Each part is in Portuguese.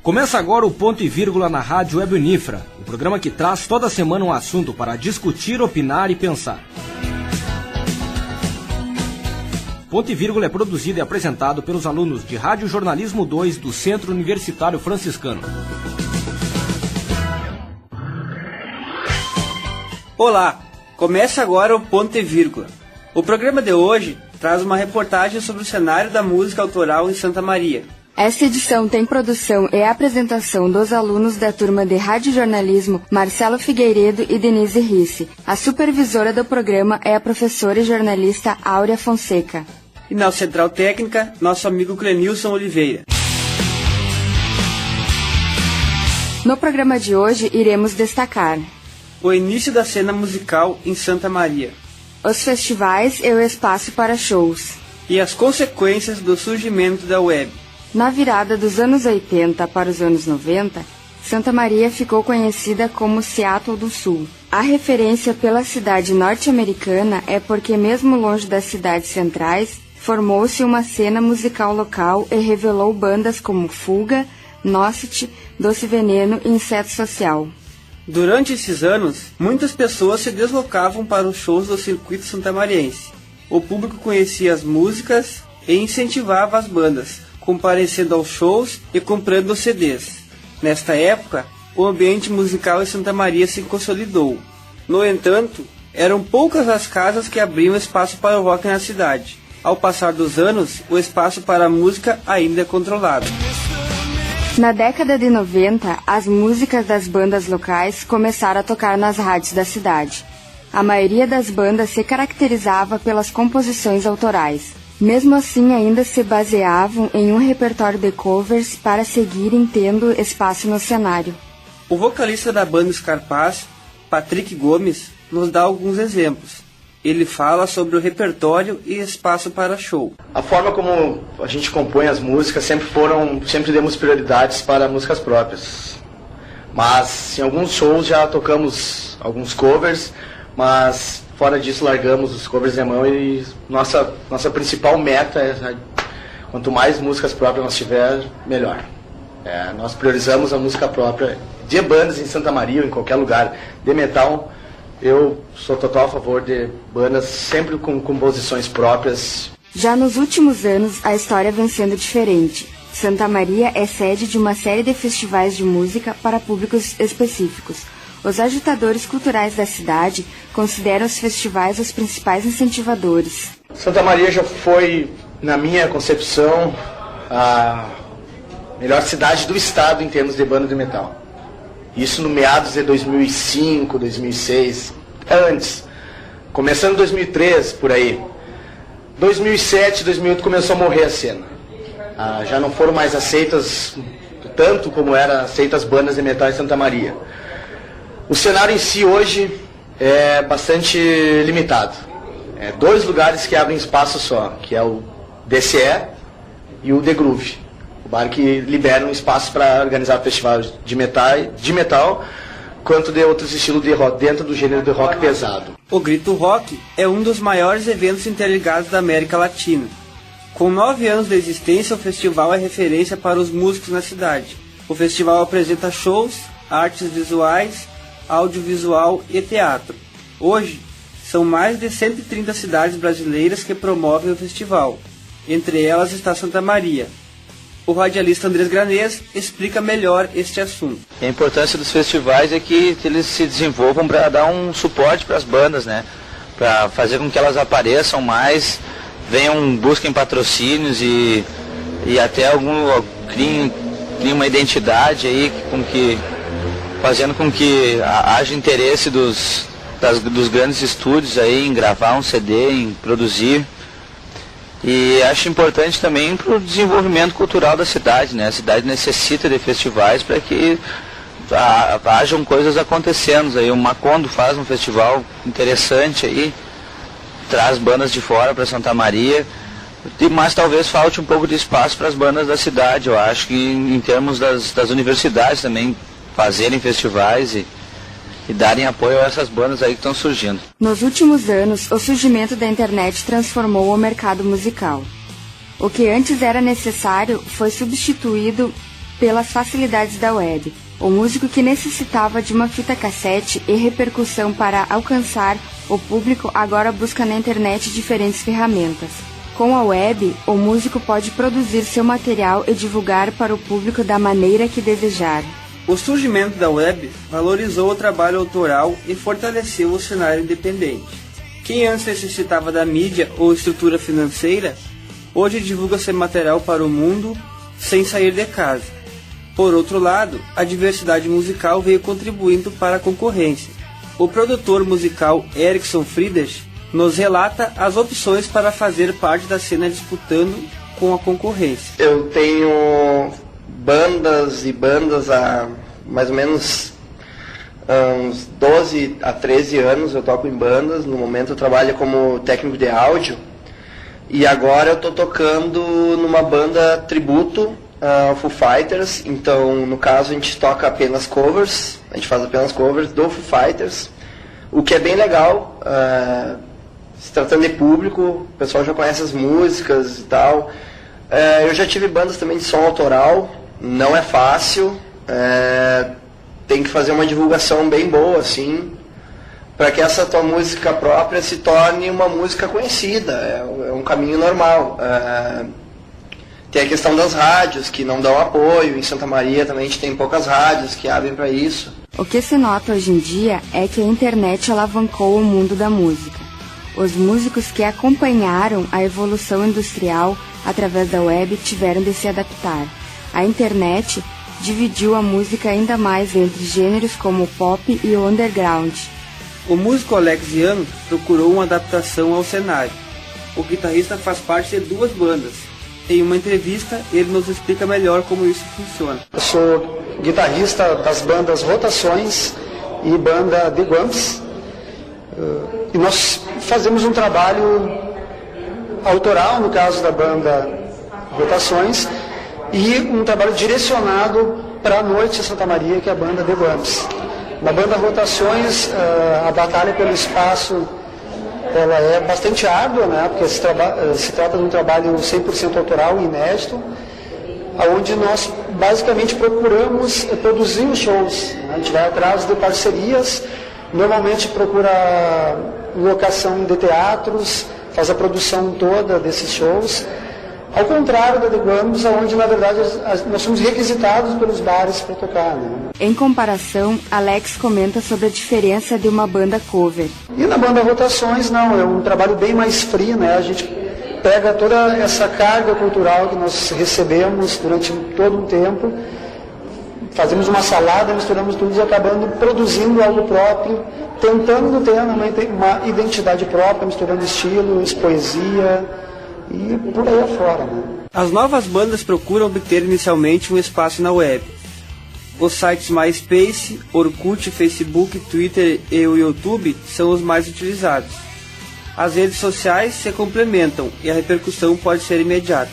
Começa agora o Ponto e Vírgula na Rádio Web Unifra, o programa que traz toda semana um assunto para discutir, opinar e pensar. Ponto e Vírgula é produzido e apresentado pelos alunos de Rádio Jornalismo 2 do Centro Universitário Franciscano. Olá, começa agora o Ponto e Vírgula. O programa de hoje traz uma reportagem sobre o cenário da música autoral em Santa Maria. Esta edição tem produção e apresentação dos alunos da turma de radiojornalismo Marcelo Figueiredo e Denise Risse. A supervisora do programa é a professora e jornalista Áurea Fonseca. E na central técnica, nosso amigo Clenilson Oliveira. No programa de hoje, iremos destacar o início da cena musical em Santa Maria, os festivais e o espaço para shows, e as consequências do surgimento da web. Na virada dos anos 80 para os anos 90, Santa Maria ficou conhecida como Seattle do Sul. A referência pela cidade norte-americana é porque, mesmo longe das cidades centrais, formou-se uma cena musical local e revelou bandas como Fuga, Gnocity, Doce Veneno e Inseto Social. Durante esses anos, muitas pessoas se deslocavam para os shows do circuito santamariense. O público conhecia as músicas e incentivava as bandas, comparecendo aos shows e comprando os CDs. Nesta época, o ambiente musical em Santa Maria se consolidou. No entanto, eram poucas as casas que abriam espaço para o rock na cidade. Ao passar dos anos, o espaço para a música ainda é controlado. Na década de 90, as músicas das bandas locais começaram a tocar nas rádios da cidade. A maioria das bandas se caracterizava pelas composições autorais. Mesmo assim, ainda se baseavam em um repertório de covers para seguirem tendo espaço no cenário. O vocalista da banda Scarpaz, Patrick Gomes, nos dá alguns exemplos. Ele fala sobre o repertório e espaço para show. A forma como a gente compõe as músicas sempre demos prioridades para músicas próprias. Mas em alguns shows já tocamos alguns covers, mas fora disso largamos os covers de mão e nossa principal meta é, quanto mais músicas próprias nós tiver, melhor. Nós priorizamos a música própria de bandas em Santa Maria ou em qualquer lugar de metal. Eu sou total a favor de bandas sempre com composições próprias. Já nos últimos anos, a história vem sendo diferente. Santa Maria é sede de uma série de festivais de música para públicos específicos. Os agitadores culturais da cidade consideram os festivais os principais incentivadores. Santa Maria já foi, na minha concepção, a melhor cidade do estado em termos de banda de metal. Isso no meados de 2005, 2006, antes. Começando em 2003, por aí. 2007, 2008 começou a morrer a cena. Já não foram mais aceitas, tanto como eram aceitas bandas de metal em Santa Maria. O cenário em si hoje é bastante limitado. Dois lugares que abrem espaço só, que é o DCE e o The Groove. O bar que libera um espaço para organizar festivais de metal, quanto de outros estilos de rock, dentro do gênero de rock pesado. O Grito Rock é um dos maiores eventos interligados da América Latina. Com 9 anos de existência, o festival é referência para os músicos na cidade. O festival apresenta shows, artes visuais, audiovisual e teatro. Hoje, são mais de 130 cidades brasileiras que promovem o festival. Entre elas está Santa Maria. O radialista Andrés Granês explica melhor este assunto. A importância dos festivais é que eles se desenvolvam para dar um suporte para as bandas, né? Para fazer com que elas apareçam mais, busquem patrocínios e até criem uma identidade aí fazendo com que haja interesse dos grandes estúdios aí em gravar um CD, em produzir. E acho importante também para o desenvolvimento cultural da cidade, né? A cidade necessita de festivais para que hajam coisas acontecendo. Aí o Macondo faz um festival interessante aí, traz bandas de fora para Santa Maria, mas talvez falte um pouco de espaço para as bandas da cidade. Eu acho que em termos das universidades também fazerem festivais e darem apoio a essas bandas aí que estão surgindo. Nos últimos anos, o surgimento da internet transformou o mercado musical. O que antes era necessário foi substituído pelas facilidades da web. O músico que necessitava de uma fita cassete e repercussão para alcançar o público agora busca na internet diferentes ferramentas. Com a web, o músico pode produzir seu material e divulgar para o público da maneira que desejar. O surgimento da web valorizou o trabalho autoral e fortaleceu o cenário independente. Quem antes necessitava da mídia ou estrutura financeira, hoje divulga seu material para o mundo sem sair de casa. Por outro lado, a diversidade musical veio contribuindo para a concorrência. O produtor musical Erickson Friedrich nos relata as opções para fazer parte da cena disputando com a concorrência. Eu tenho bandas e bandas há mais ou menos uns 12 a 13 anos, eu toco em bandas. No momento eu trabalho como técnico de áudio e agora eu estou tocando numa banda tributo ao Foo Fighters. Então, no caso, a gente toca apenas covers, a gente faz apenas covers do Foo Fighters, o que é bem legal. Se tratando de público, o pessoal já conhece as músicas e tal. Eu já tive bandas também de som autoral, não é fácil, tem que fazer uma divulgação bem boa, assim, para que essa tua música própria se torne uma música conhecida, é um caminho normal. Tem a questão das rádios, que não dão apoio, em Santa Maria também a gente tem poucas rádios que abrem para isso. O que se nota hoje em dia é que a internet alavancou o mundo da música. Os músicos que acompanharam a evolução industrial através da web tiveram de se adaptar. A internet dividiu a música ainda mais entre gêneros como o pop e o underground. O músico Alex Young procurou uma adaptação ao cenário. O guitarrista faz parte de duas bandas. Em uma entrevista, ele nos explica melhor como isso funciona. Eu sou guitarrista das bandas Rotações e banda The Guns. E nós fazemos um trabalho autoral, no caso da banda Rotações, e um trabalho direcionado para a Noite de Santa Maria, que é a banda The Guns. Na banda Rotações, a batalha pelo espaço ela é bastante árdua, né? Porque se trata de um trabalho 100% autoral e inédito, onde nós basicamente procuramos produzir os shows. A gente vai atrás de parcerias, normalmente procura locação de teatros, faz a produção toda desses shows, ao contrário da The Guns, onde na verdade nós somos requisitados pelos bares para tocar, né? Em comparação, Alex comenta sobre a diferença de uma banda cover. E na banda Rotações não, é um trabalho bem mais free, né? A gente pega toda essa carga cultural que nós recebemos durante todo um tempo, fazemos uma salada, misturamos tudo e acabando produzindo algo próprio, tentando ter uma identidade própria, misturando estilos, poesia e por aí afora, né? As novas bandas procuram obter inicialmente um espaço na web. Os sites MySpace, Orkut, Facebook, Twitter e o YouTube são os mais utilizados. As redes sociais se complementam e a repercussão pode ser imediata.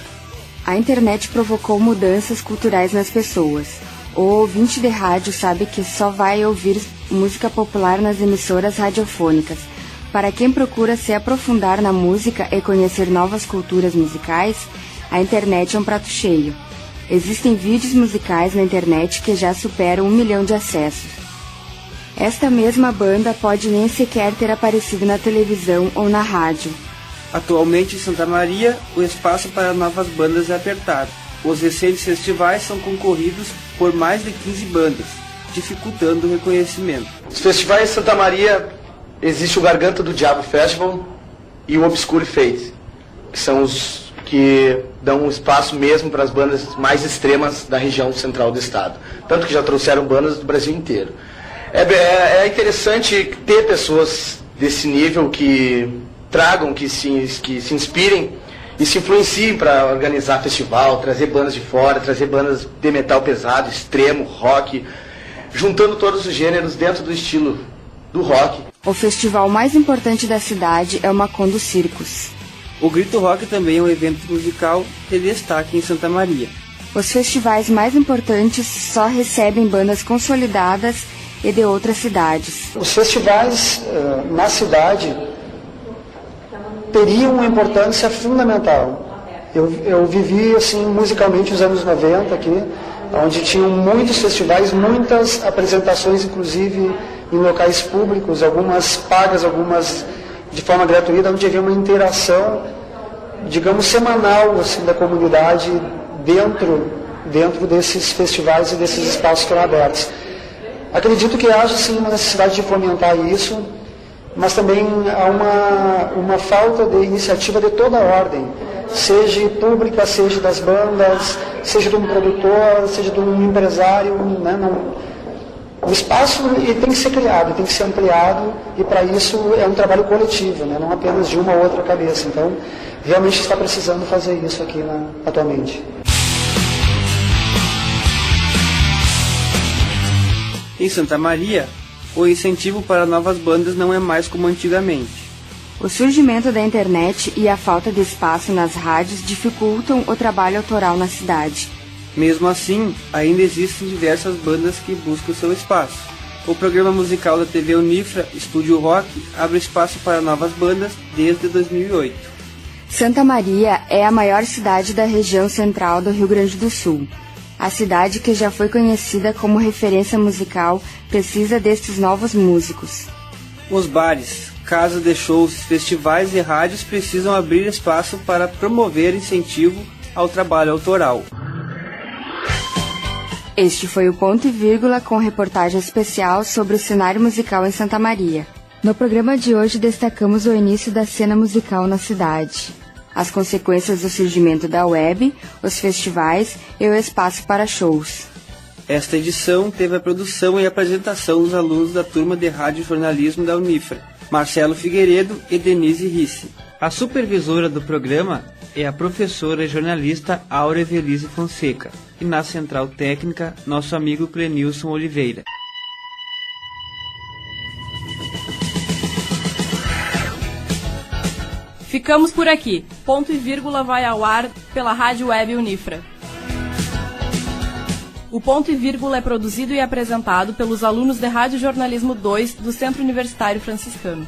A internet provocou mudanças culturais nas pessoas. O ouvinte de rádio sabe que só vai ouvir música popular nas emissoras radiofônicas. Para quem procura se aprofundar na música e conhecer novas culturas musicais, a internet é um prato cheio. Existem vídeos musicais na internet que já superam 1 milhão de acessos. Esta mesma banda pode nem sequer ter aparecido na televisão ou na rádio. Atualmente em Santa Maria, o espaço para novas bandas é apertado. Os recentes festivais são concorridos por mais de 15 bandas, dificultando o reconhecimento. Os festivais de Santa Maria, existe o Garganta do Diabo Festival e o Obscure Fate, que são os que dão um espaço mesmo para as bandas mais extremas da região central do estado. Tanto que já trouxeram bandas do Brasil inteiro. É interessante ter pessoas desse nível que tragam, que se inspirem e se influenciem para organizar festival, trazer bandas de fora, trazer bandas de metal pesado, extremo, rock, juntando todos os gêneros dentro do estilo do rock. O festival mais importante da cidade é o Macondo Circus. O Grito Rock também é um evento musical de destaque em Santa Maria. Os festivais mais importantes só recebem bandas consolidadas e de outras cidades. Os festivais na cidade teriam uma importância fundamental. Eu vivi assim musicalmente os anos 90 aqui, onde tinham muitos festivais, muitas apresentações, inclusive em locais públicos, algumas pagas, algumas de forma gratuita, onde havia uma interação, digamos, semanal assim, da comunidade dentro desses festivais e desses espaços que eram abertos. Acredito que haja sim uma necessidade de fomentar isso, mas também há uma falta de iniciativa de toda a ordem, seja pública, seja das bandas, seja de um produtor, seja de um empresário, né? O espaço ele tem que ser criado, tem que ser ampliado, e para isso é um trabalho coletivo, né? Não apenas de uma ou outra cabeça. Então, realmente está precisando fazer isso aqui atualmente. Em Santa Maria, o incentivo para novas bandas não é mais como antigamente. O surgimento da internet e a falta de espaço nas rádios dificultam o trabalho autoral na cidade. Mesmo assim, ainda existem diversas bandas que buscam seu espaço. O programa musical da TV Unifra, Estúdio Rock, abre espaço para novas bandas desde 2008. Santa Maria é a maior cidade da região central do Rio Grande do Sul. A cidade, que já foi conhecida como referência musical, precisa destes novos músicos. Os bares, casas de shows, festivais e rádios precisam abrir espaço para promover incentivo ao trabalho autoral. Este foi o Ponto e Vírgula, com reportagem especial sobre o cenário musical em Santa Maria. No programa de hoje destacamos o início da cena musical na cidade, as consequências do surgimento da web, os festivais e o espaço para shows. Esta edição teve a produção e apresentação dos alunos da turma de Rádio e Jornalismo da Unifra, Marcelo Figueiredo e Denise Risse. A supervisora do programa é a professora e jornalista Áurea Evelise Fonseca, e na central técnica, nosso amigo Clenilson Oliveira. Ficamos por aqui. Ponto e Vírgula vai ao ar pela Rádio Web Unifra. O Ponto e Vírgula é produzido e apresentado pelos alunos de Rádio Jornalismo 2 do Centro Universitário Franciscano.